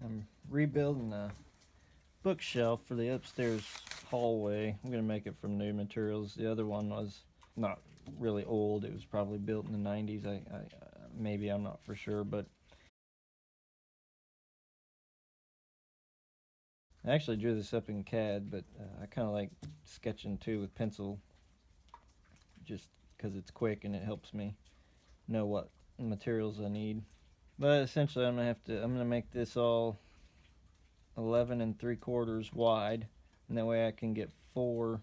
I'm rebuilding a bookshelf for the upstairs hallway. I'm gonna make it from new materials. The other one was not really old. It was probably built in the 90s. Maybe, I'm not for sure, but I actually drew this up in CAD, but I kind of like sketching too with pencil, just because it's quick and it helps me know what materials I need. But essentially, I'm gonna make this all 11 3/4 wide, and that way I can get 4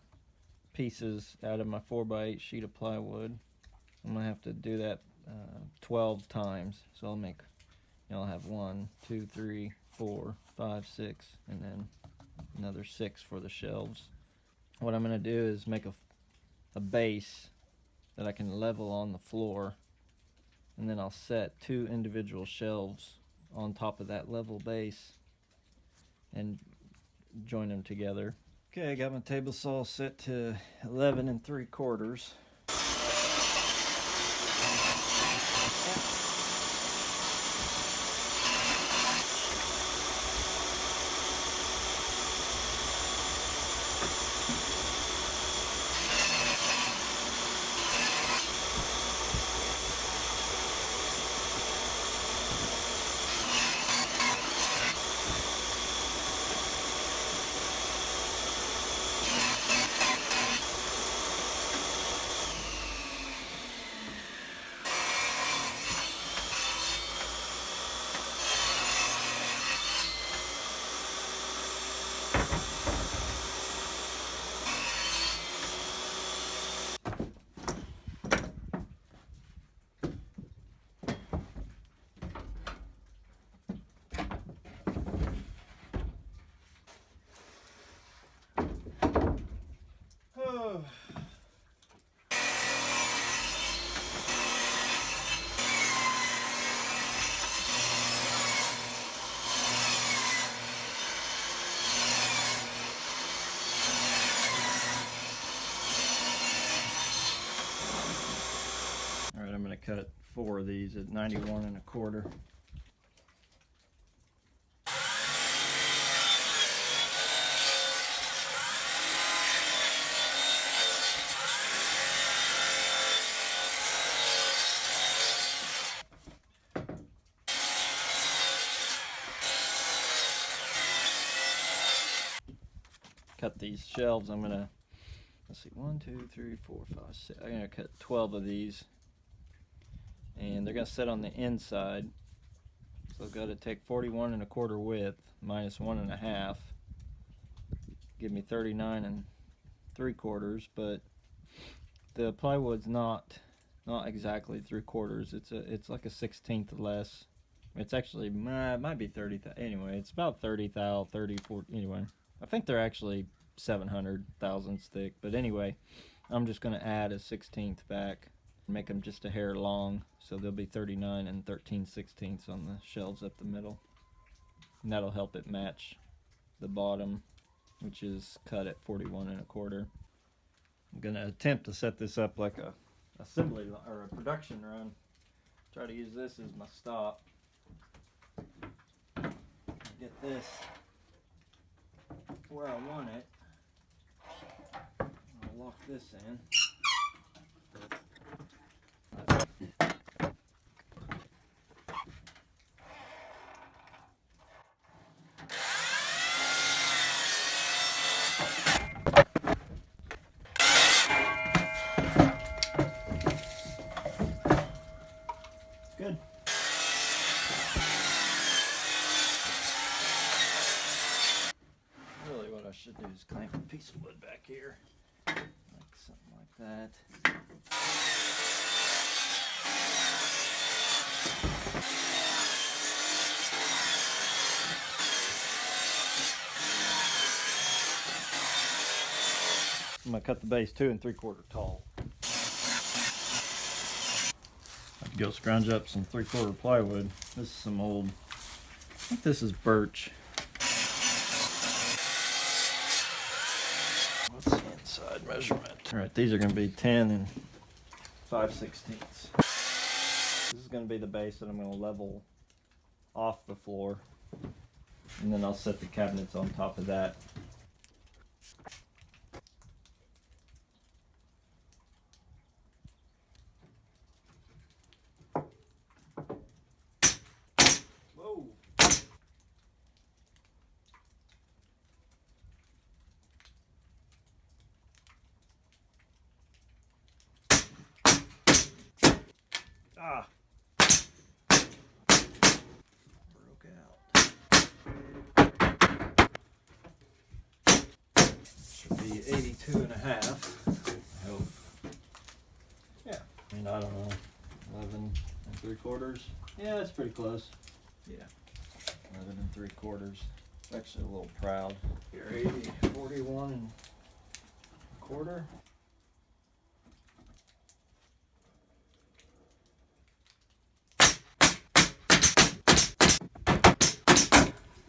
pieces out of my 4x8 sheet of plywood. I'm gonna have to do that 12 times, so I'll have 1, 2, 3, 4, 5, 6, and then another 6 for the shelves. What I'm gonna do is make a base that I can level on the floor, and then I'll set 2 individual shelves on top of that level base and join them together. Okay, I got my table saw set to 11 3/4. Alright, I'm going to cut 4 of these at 91 1/4. Cut these shelves. I'm gonna, let's see, 1, 2, 3, 4, 5, 6. I'm gonna cut 12 of these, and they're gonna sit on the inside. So I've got to take 41 1/4 width minus 1 1/2, give me 39 3/4. But the plywood's not exactly 3/4. It's like a 1/16 less. It's actually it might be 30. Anyway, it's about 30 thou, 30, 40. Anyway, I think they're actually 700 thousandths thick. But anyway, I'm just going to add a 1/16 back, make them just a hair long, so they'll be 39 13/16 on the shelves up the middle, and that'll help it match the bottom, which is cut at 41 1/4. I'm going to attempt to set this up like a assembly or a production run. Try to use this as my stop. Get this where I want it. I'll lock this in. Good. Really what I should do is clamp a piece of wood back here, like something like that. I'm going to cut the base 2 3/4 tall. I'd go scrounge up some 3/4 plywood. This is some old, I think this is birch. What's the inside measurement? Alright, these are going to be 10 5/16. This is going to be the base that I'm going to level off the floor. and then I'll set the cabinets on top of that. Whoa. Ah. Broke out. Should be 82.5. I hope. Yeah. I mean, I don't know. 11 3/4. Yeah, that's pretty close. Yeah. 11 3/4. Actually a little proud. Here, 80, 41 1/4.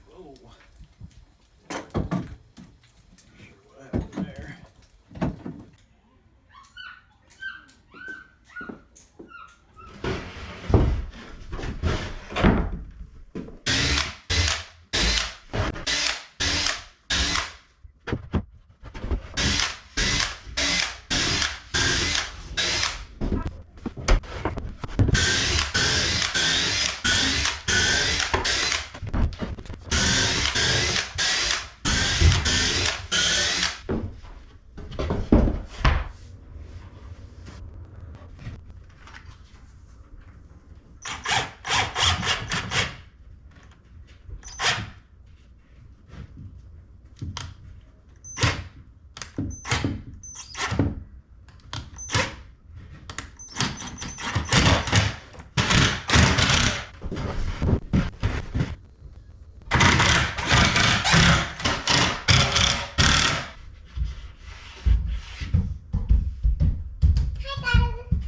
Whoa. Not sure what happened there.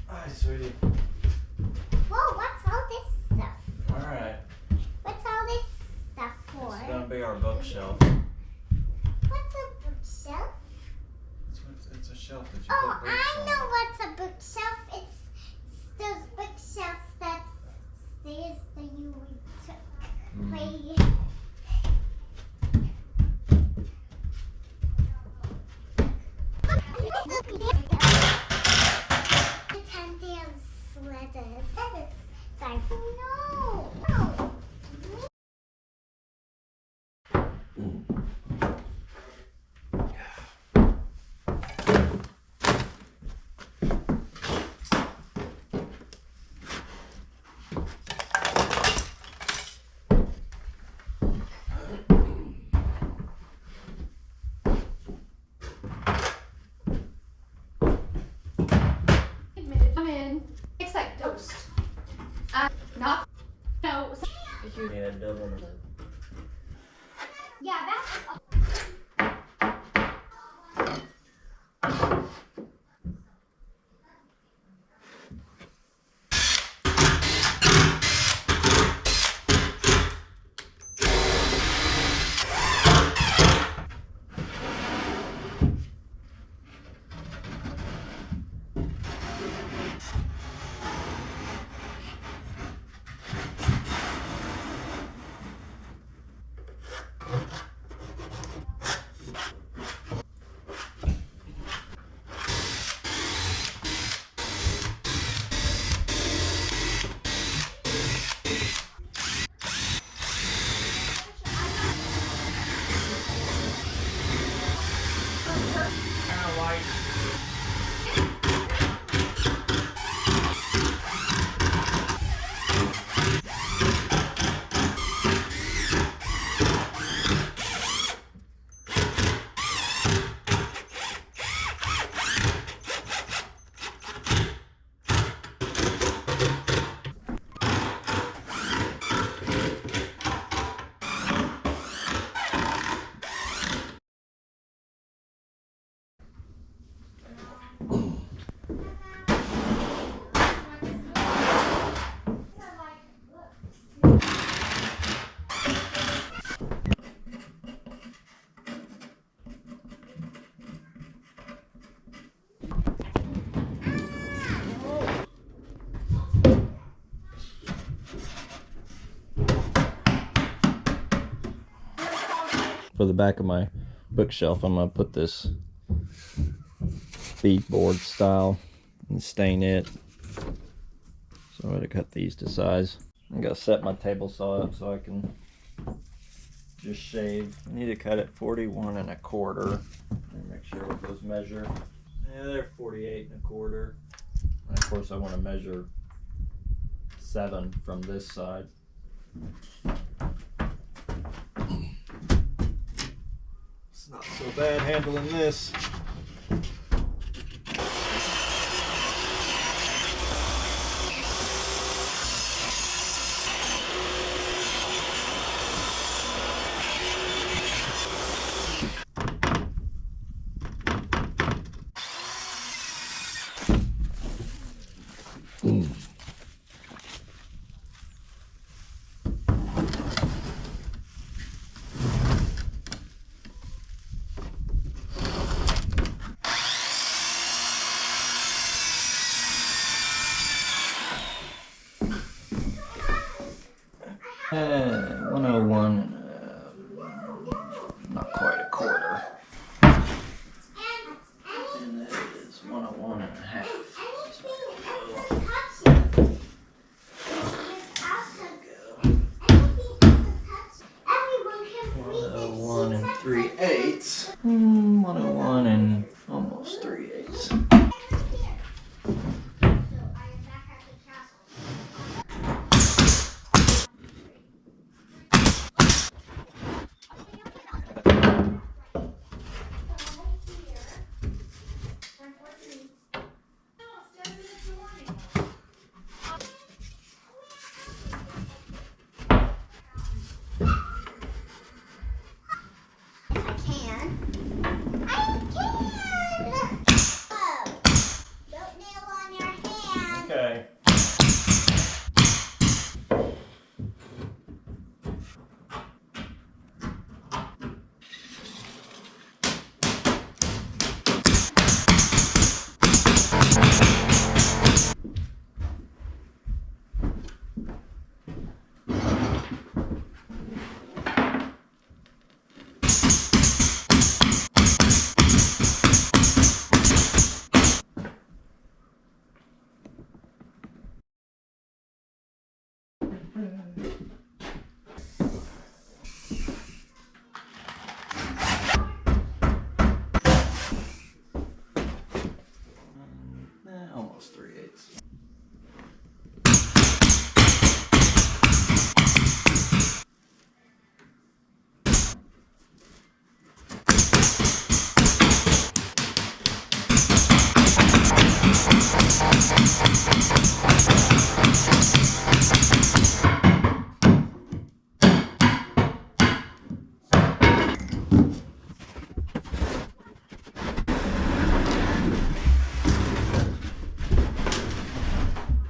Hi, sweetie. Whoa, what's all this stuff? Alright. What's all this stuff for? It's gonna be our bookshelf. What's a bookshelf? It's a shelf that you Oh, put books I on. know what's a bookshelf. It's those bookshelves that stairs that you took. Play. Pretend there's letters. Sorry. No. No. Come in. It's like toast. Not. No. Yeah, double. Yeah, that's. for the back of my bookshelf, I'm gonna put this beadboard style and stain it. So I'm gonna cut these to size. I'm gonna set my table saw up so I can just shave. I need to cut it 41 1/4. And make sure what those measure. Yeah, they're 48 1/4. And of course I want to measure 7 from this side. It's not so bad handling this. And 101, not quite 1/4. And that is 101 1/2. Anything 101 3/8. 101 and almost 3/8. Okay. Almost 3/8.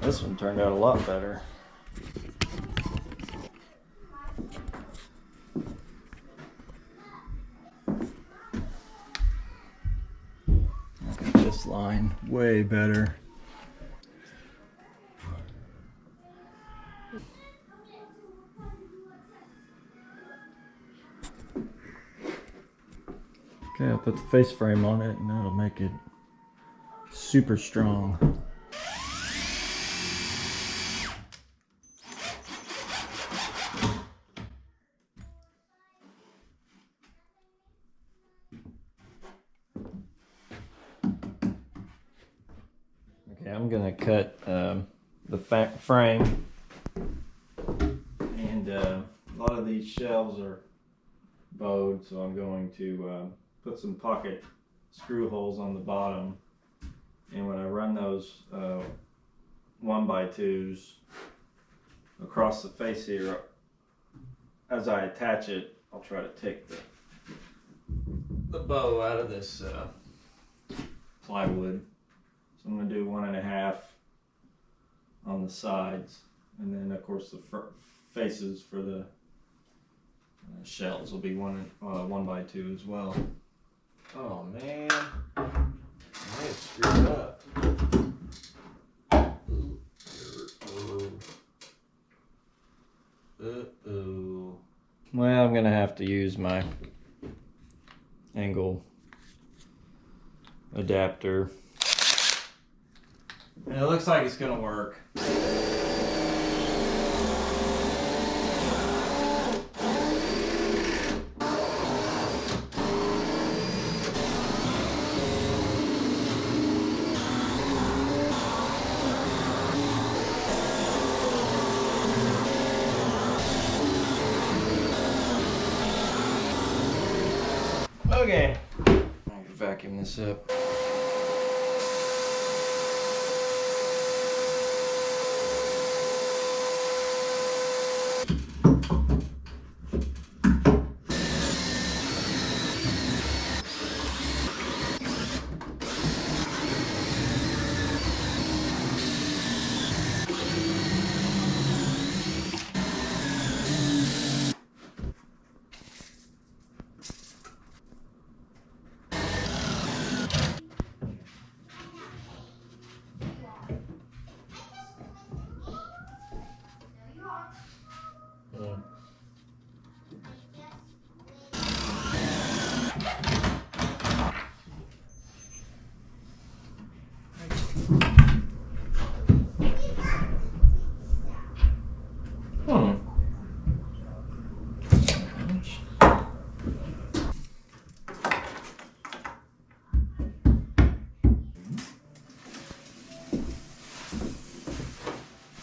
This one turned out a lot better. Look at this line, way better. Okay, I'll put the face frame on it and that'll make it super strong. Okay, I'm gonna cut the frame, and a lot of these shelves are bowed, so I'm going to put some pocket screw holes on the bottom, and when I run those 1x2s across the face here, as I attach it, I'll try to take the bow out of this plywood. So I'm going to do 1 1/2 on the sides, and then of course the faces for the shelves will be 1x2 as well. Oh man, I screwed up. Uh-oh. Well, I'm gonna have to use my angle adapter. And it looks like it's gonna work. Okay, I'm gonna vacuum this up.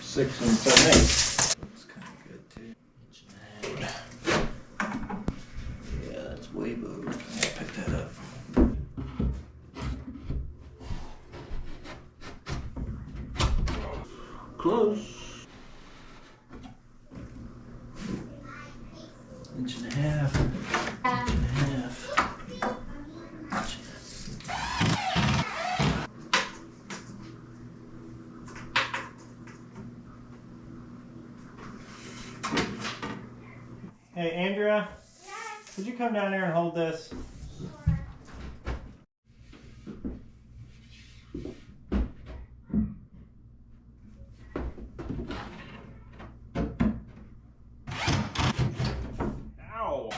Six and 7/8. That's kind of good too. Yeah, that's way over. I'll pick that up. Close. Inch and a half. Inch and a half. Hey, Andrea, could you come down here and hold this? Ow!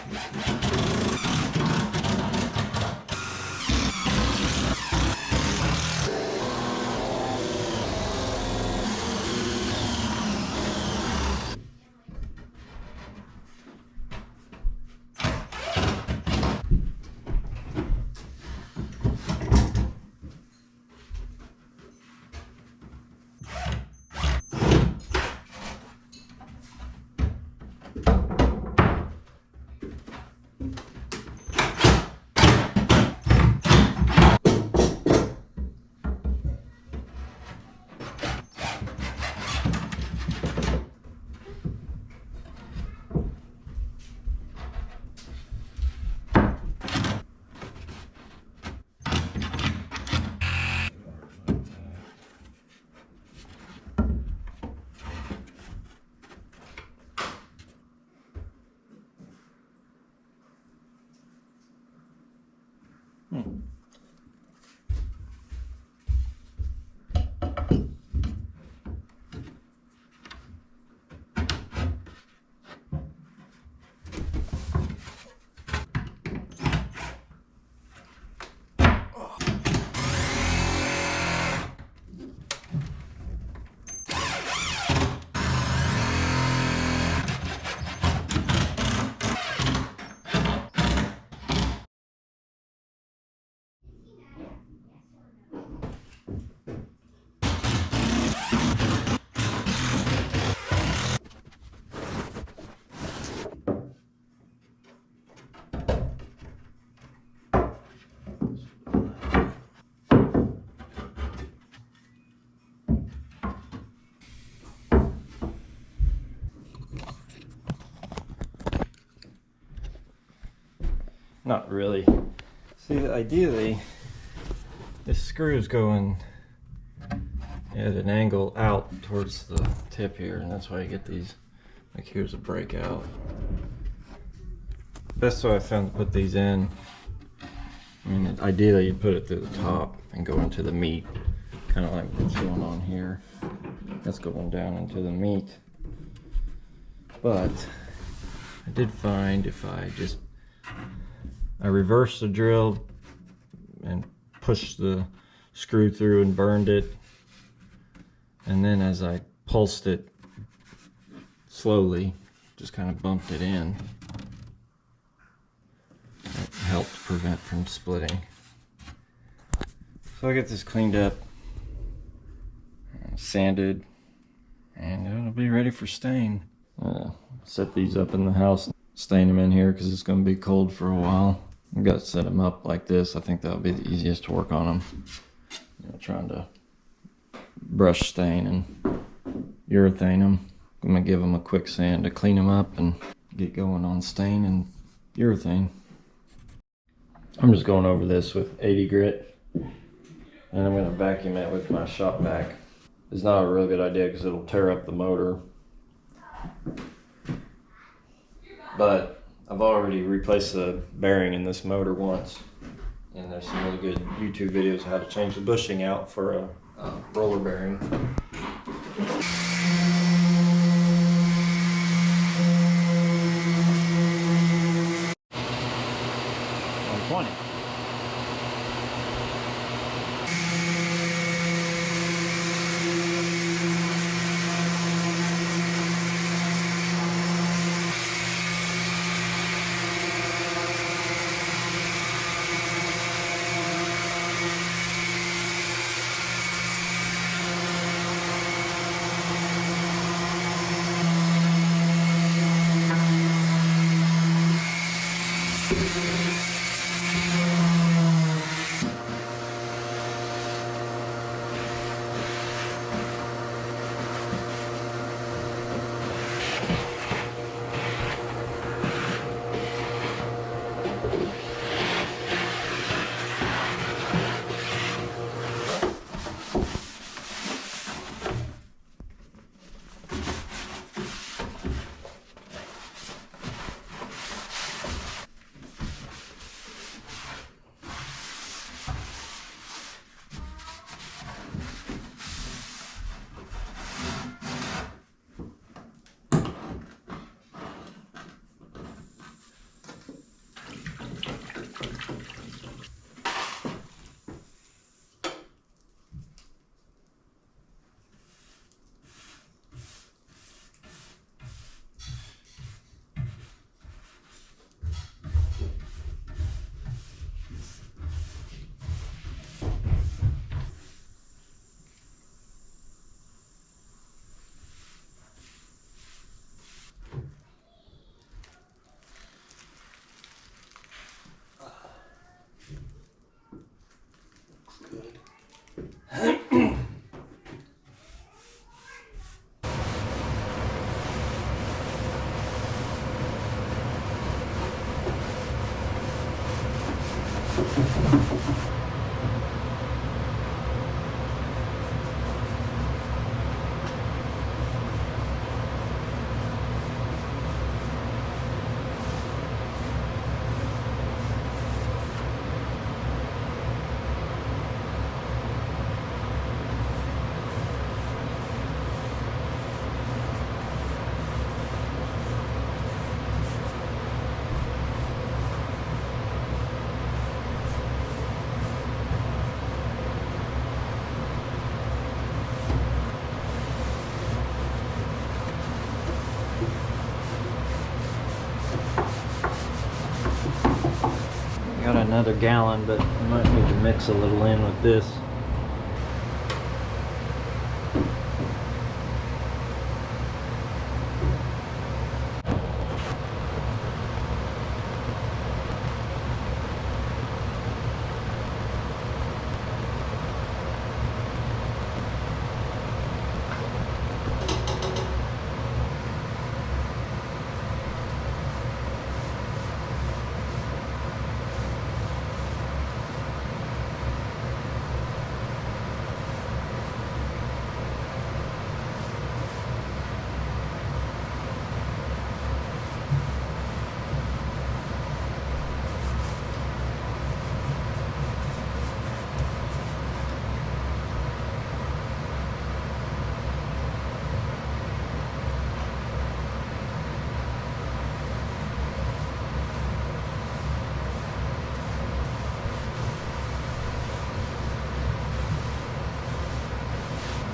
Not really. See, ideally, this screw is going at an angle out towards the tip here, and that's why you get these, like here's a breakout. Best way I found to put these in, I mean, ideally you'd put it through the top and go into the meat, kind of like what's going on here. That's going down into the meat. But I did find if I just I reversed the drill and pushed the screw through and burned it. And then as I pulsed it slowly, just kind of bumped it in. That helped prevent from splitting. So I get this cleaned up, sanded, and it'll be ready for stain. Set these up in the house, stain them in here because it's going to be cold for a while. I've got to set them up like this. I think that'll be the easiest to work on them. Trying to brush stain and urethane them. I'm going to give them a quick sand to clean them up and get going on stain and urethane. I'm just going over this with 80 grit, and I'm going to vacuum it with my shop vac. It's not a real good idea because it'll tear up the motor, but I've already replaced the bearing in this motor once, and there's some really good YouTube videos how to change the bushing out for a roller bearing. 120. Got another gallon, but I might need to mix a little in with this.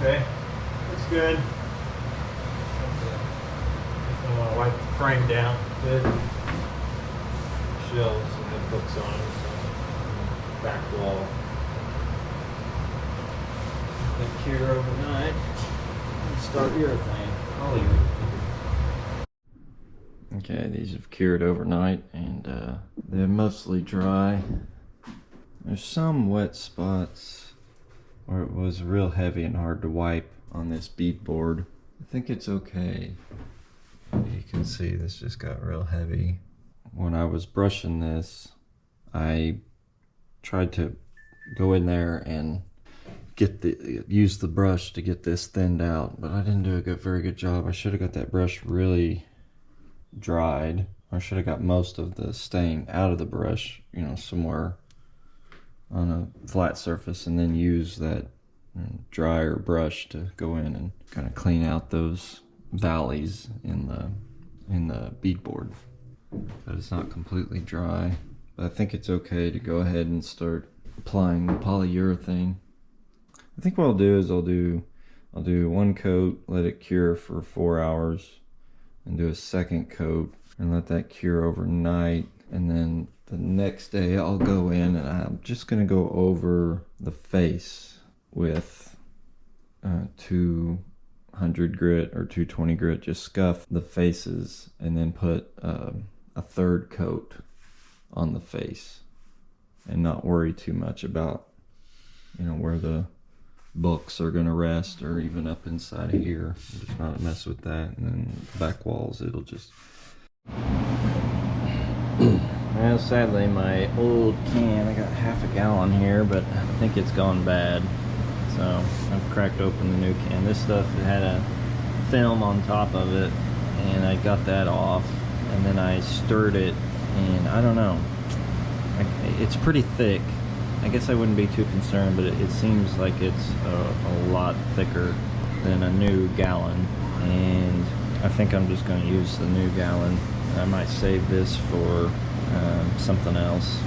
Okay, looks good. I want to wipe the frame down. Good. Shelves and have books on them. So back wall. Let cure overnight. And start urethane. Polyurethane. Okay, these have cured overnight and they're mostly dry. There's some wet spots where it was real heavy and hard to wipe on this bead board. I think it's okay. You can see this just got real heavy. When I was brushing this, I tried to go in there and use the brush to get this thinned out, but I didn't do a very good job. I should have got that brush really dried. I should have got most of the stain out of the brush, you know, somewhere on a flat surface, and then use that drier brush to go in and kind of clean out those valleys in the bead board. But it's not completely dry. But I think it's okay to go ahead and start applying the polyurethane. I think what I'll do is I'll do one coat, let it cure for 4 hours, and do a second coat and let that cure overnight. And then the next day I'll go in and I'm just gonna go over the face with 200 grit or 220 grit, just scuff the faces and then put a third coat on the face and not worry too much about, you know, where the books are gonna rest or even up inside of here. Just not mess with that. And then back walls, it'll just well, sadly my old can, I got half a gallon here, but I think it's gone bad, so I've cracked open the new can. This stuff, it had a film on top of it and I got that off, and then I stirred it, and I don't know, it's pretty thick. I guess I wouldn't be too concerned, but it seems like it's a lot thicker than a new gallon, and I think I'm just going to use the new gallon. I might save this for something else.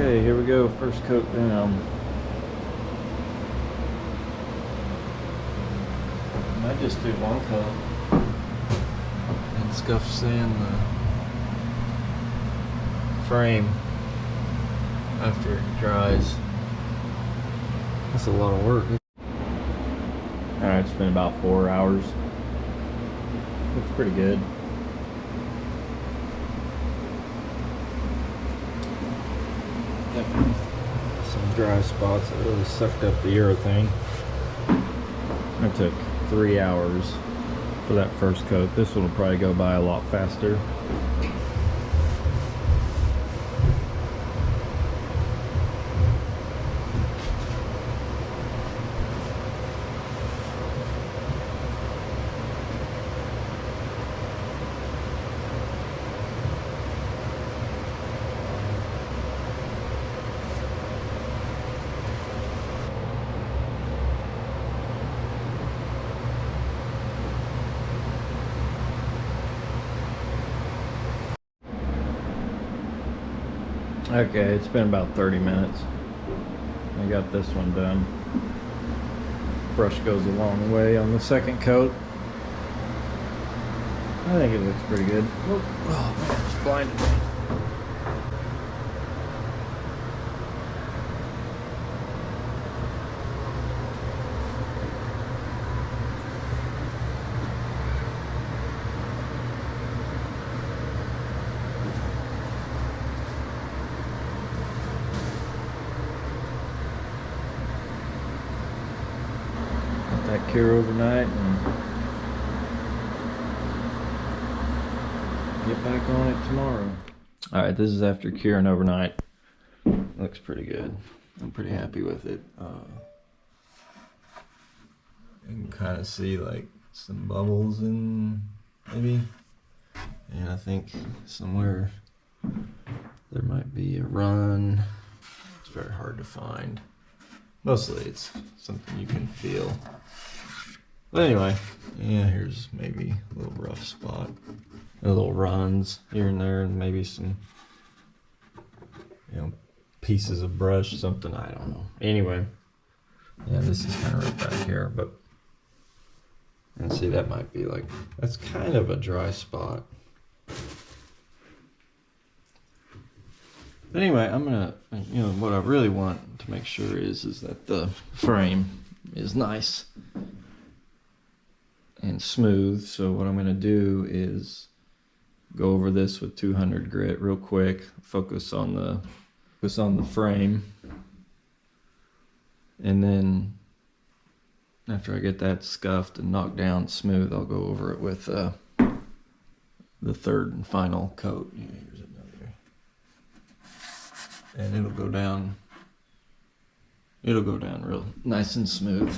Okay, here we go. First coat down. Might just do one coat and scuff sand the frame after it dries. That's a lot of work. Alright, it's been about 4 hours. Looks pretty good. Definitely some dry spots that really sucked up the urethane. It took 3 hours for that first coat. This one will probably go by a lot faster. Okay, it's been about 30 minutes. I got this one done. Brush goes a long way on the second coat. I think it looks pretty good. Oh man, it's blinded me. That cure overnight and get back on it tomorrow. Alright, this is after curing overnight. Looks pretty good. I'm pretty happy with it. You can kind of see like some bubbles in maybe, and I think somewhere there might be a run. It's very hard to find. Mostly it's something you can feel. But anyway, yeah, here's maybe a little rough spot. Little runs here and there, and maybe some, pieces of brush, something, I don't know. Anyway, yeah, this is kind of right back here, but, and see, that might be like, that's kind of a dry spot. But anyway, I'm gonna, what I really want to make sure is that the frame is nice and smooth. So what I'm gonna do is go over this with 200 grit real quick, focus on the frame, and then after I get that scuffed and knocked down smooth, I'll go over it with the third and final coat. Yeah, here's another, and it'll go down real nice and smooth.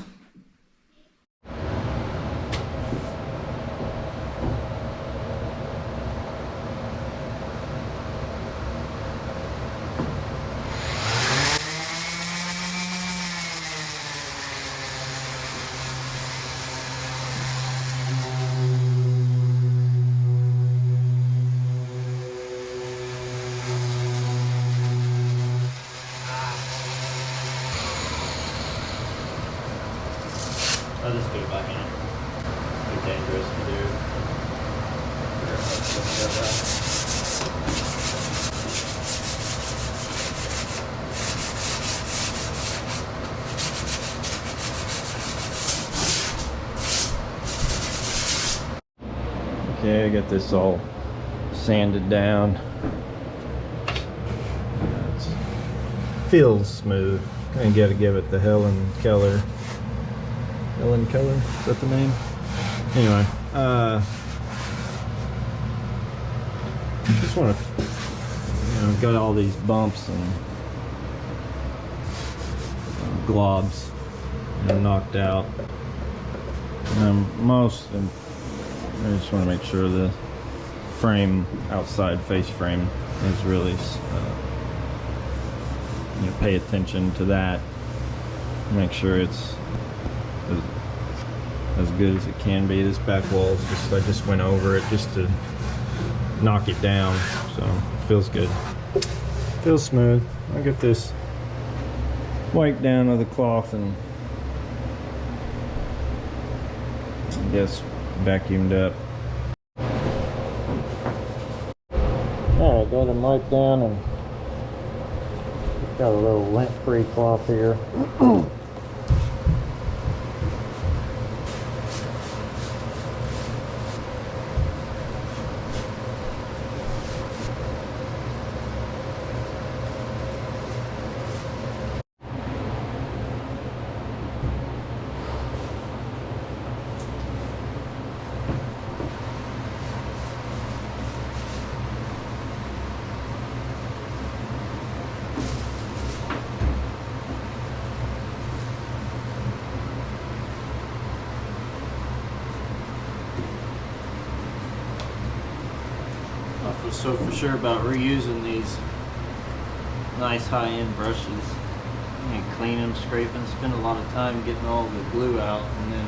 I'll just do it by hand. It's too dangerous to do. Okay, I got this all sanded down. It feels smooth. I gotta give it the Helen Keller, is that the name? Anyway, just want to, got all these bumps and globs knocked out. I just want to make sure the frame, outside face frame, is really, pay attention to that. Make sure it's as good as it can be. This back wall is I just went over it just to knock it down, so it feels good. Feels smooth. I'll get this wiped down with a cloth and I guess vacuumed up. Alright, got them wiped down and got a little lint-free cloth here. I feel so for sure about reusing these nice high-end brushes. You can clean them, scrape them, spend a lot of time getting all the glue out, and then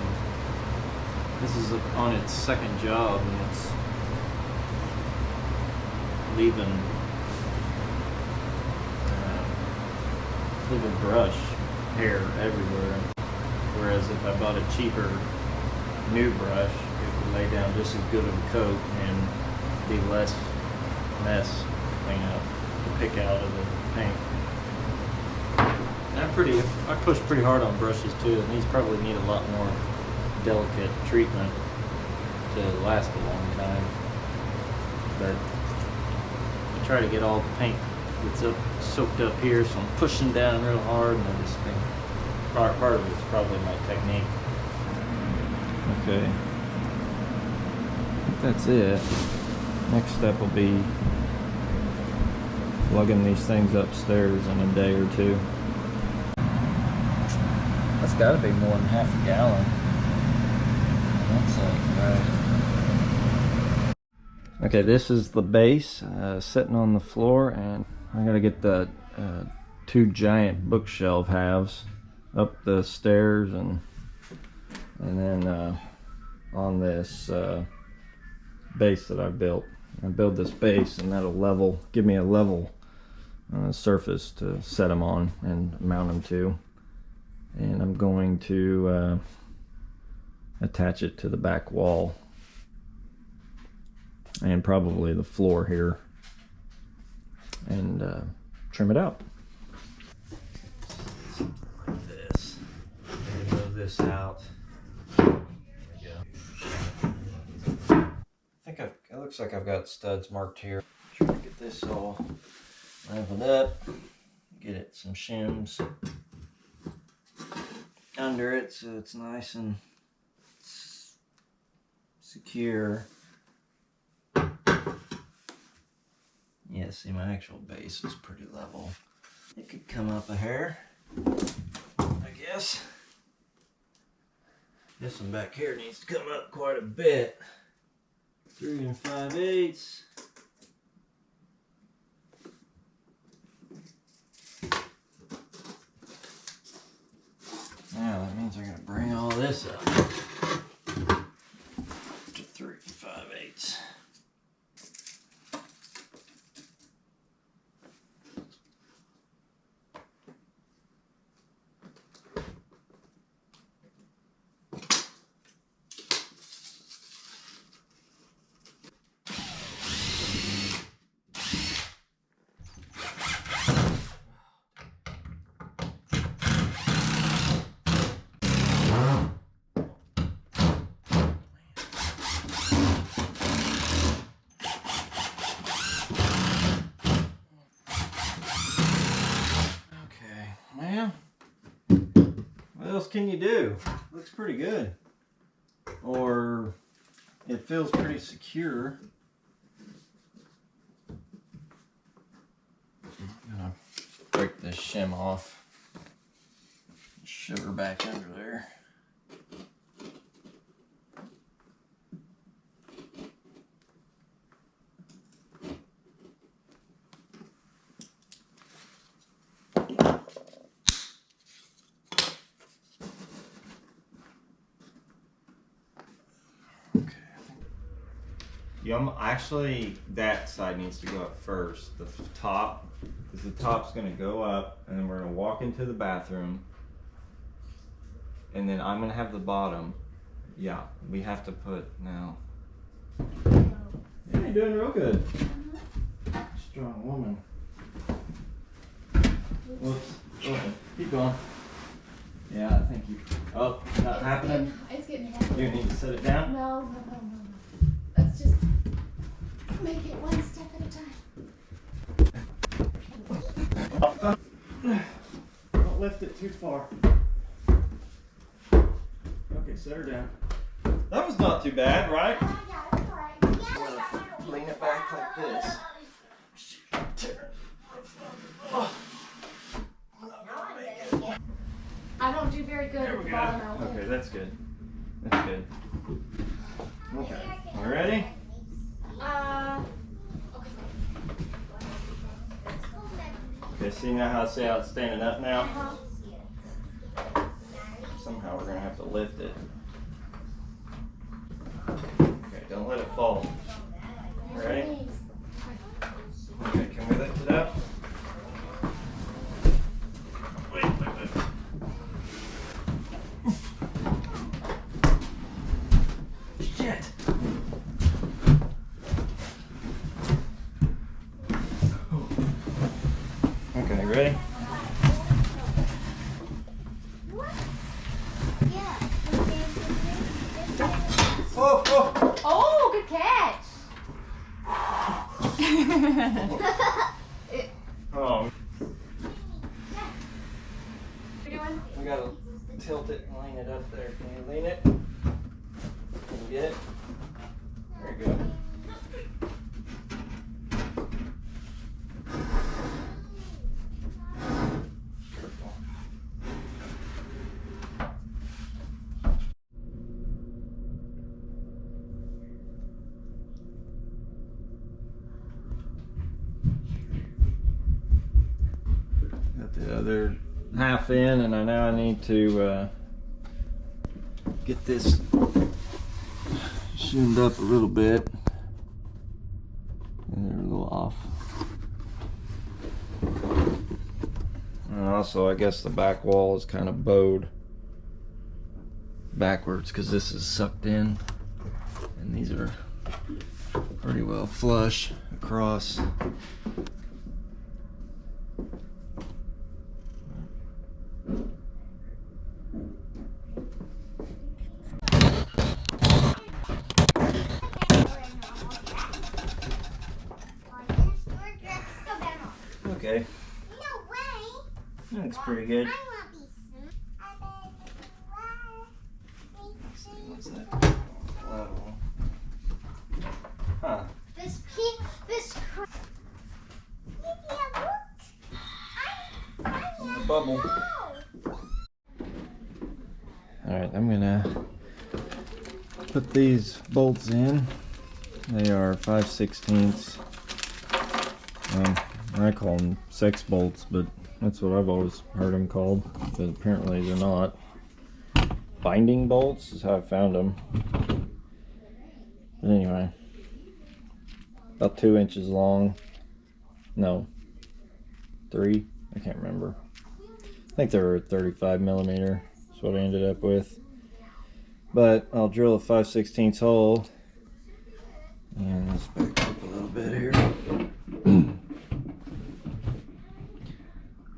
this is on its second job and it's leaving brush hair everywhere. Whereas if I bought a cheaper new brush, it would lay down just as good of a coat and be less mess to clean up, to pick out of the paint. And I push pretty hard on brushes too, and these probably need a lot more delicate treatment to last a long time. But I try to get all the paint that's soaked up here, so I'm pushing down real hard, and I just think part of it's probably my technique. Okay, I think that's it. Next step will be lugging these things upstairs in a day or two. That's got to be more than half a gallon. That's right. Okay, this is the base sitting on the floor, and I gotta get the two giant bookshelf halves up the stairs and then on this base that I built. I build this base and that'll give me a level surface to set them on and mount them to. And I'm going to attach it to the back wall and probably the floor here and trim it out. Like this. Move this out. There we go. It looks like I've got studs marked here. Try to get this all leveled up, get it some shims under it so it's nice and secure. Yeah, see, my actual base is pretty level. It could come up a hair, I guess. This one back here needs to come up quite a bit. 3 5/8. Now that means I gotta bring all this up to 3 5/8. Well, what else can you do? Looks pretty good. Or it feels pretty secure. I'm gonna break this shim off. Shove her back under there. Actually, that side needs to go up first. The top, is the top's gonna go up, and then we're gonna walk into the bathroom, and then I'm gonna have the bottom. Yeah, we have to put now. Yeah, you're doing real good. Strong woman. Whoops. Okay, keep going. Yeah, I think you. Oh, not happening. It's getting heavy. You need to set it down. No. Let's just make it one step at a time. Don't lift it too far. Okay, set her down. That was not too bad, right? Lean it back like this. Oh. I don't do very good at the bottom. Okay, that's good. That's good. Okay, you ready? Okay, see now how it's standing up now? Somehow we're gonna have to lift it. Okay, don't let it fall. Ready? Okay, can we lift it up? Wait. Shit! Okay, ready? Oh! Oh, good catch. Oh. What are you doing? We gotta tilt it and lean it up there. Can you lean it? Can you get it? There you go. Careful. Got the other half in, and I need to get this shimmed up a little bit. And they're a little off. And also, I guess the back wall is kind of bowed backwards because this is sucked in, and these are pretty well flush across. Okay, looks pretty good. What's that? Level. Huh. The bubble. Alright, I'm gonna put these bolts in. They are 5/16. I call them sex bolts, but that's what I've always heard them called. But apparently they're not. Binding bolts is how I found them. But anyway, about 2 inches long. No, 3. I can't remember. I think they were 35 millimeter. That's what I ended up with. But I'll drill a 5/16 hole. And let's back up a little bit here.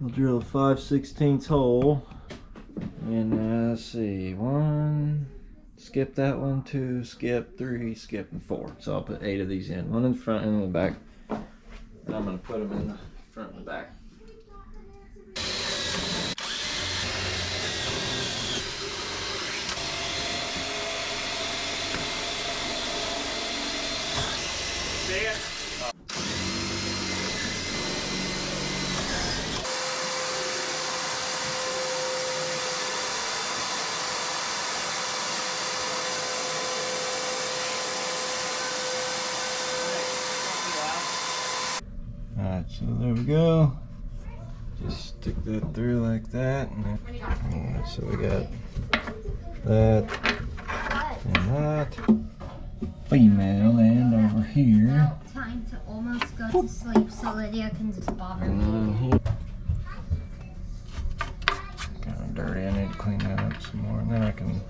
I'll drill a 5/16 hole. And let's see, 1, skip that one, 2, skip, 3, skip, and 4. So I'll put 8 of these in, 1 in the front and in the back. And I'm going to put them in the front and the back. See it? Alright, so there we go. Just stick that through like that. Alright, so we got that and that. Female end over here. Now time to almost go to sleep so Lydia can just bother And then me. here. Kind of dirty. I need to clean that up some more, and then I can.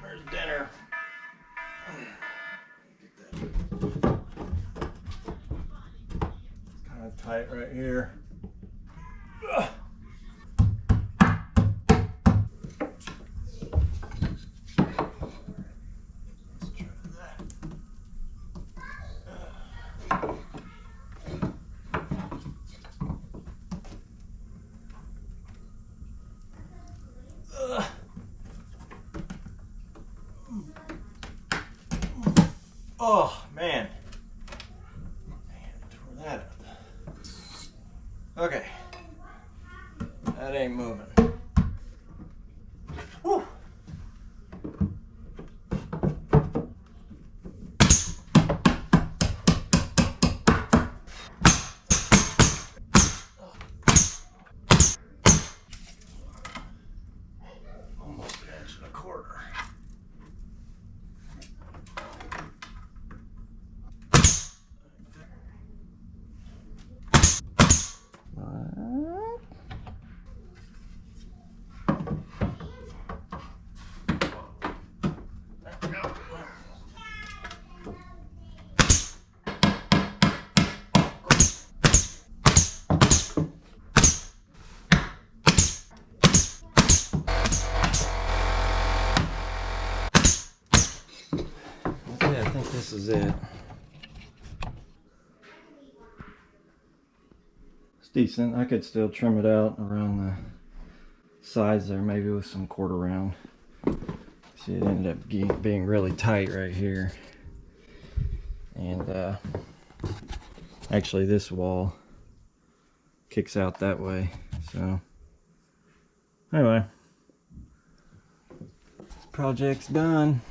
Where's dinner? It's kind of tight right here. Ugh. Let's try that. Ugh. Oh man. Tore that up. Okay. That ain't moving. Whew. Almost an inch and a quarter. Okay, I think this is it. It's decent. I could still trim it out around the sides there, maybe with some quarter round. See, it ended up being really tight right here. And actually this wall kicks out that way. So anyway, project's done.